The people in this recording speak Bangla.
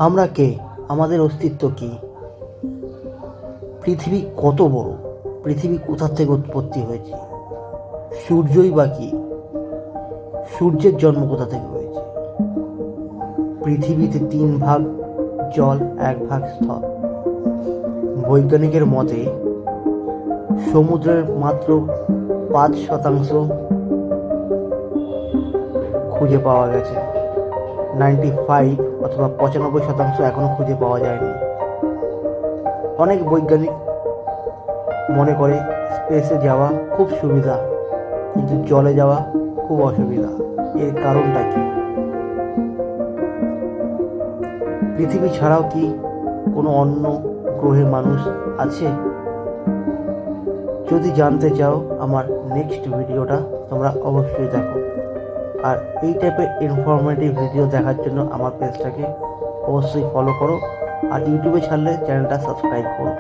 আমরা কে? আমাদের অস্তিত্ব কী? পৃথিবী কত বড়? পৃথিবী কোথা থেকে উৎপত্তি হয়েছে? সূর্যই বা কী? সূর্যের জন্ম কোথা থেকে হয়েছে? পৃথিবীতে 3 ভাগ জল, 1 ভাগ স্থল। বৈজ্ঞানিকের মতে সমুদ্রের মাত্র 5% খুঁজে পাওয়া গেছে। 95 অথবা 95% এখনো খুঁজে পাওয়া যায়নি। অনেক বৈজ্ঞানিক মনে করে স্পেসে যাওয়া খুব সুবিধা, কিন্তু জলে যাওয়া খুব অসুবিধা। এর কারণটা কি? পৃথিবী ছাড়াও কি কোনো অন্য গ্রহে মানুষ আছে? যদি জানতে চাও, আমার নেক্সট ভিডিওটা তোমরা অবশ্যই দেখো। আর এই টাইপের ইনফরমেটিভ ভিডিও দেখার জন্য আমার পেজটাকে অবশ্যই ফলো করো, আর ইউটিউবে ছাড়লে চ্যানেলটা সাবস্ক্রাইব করো।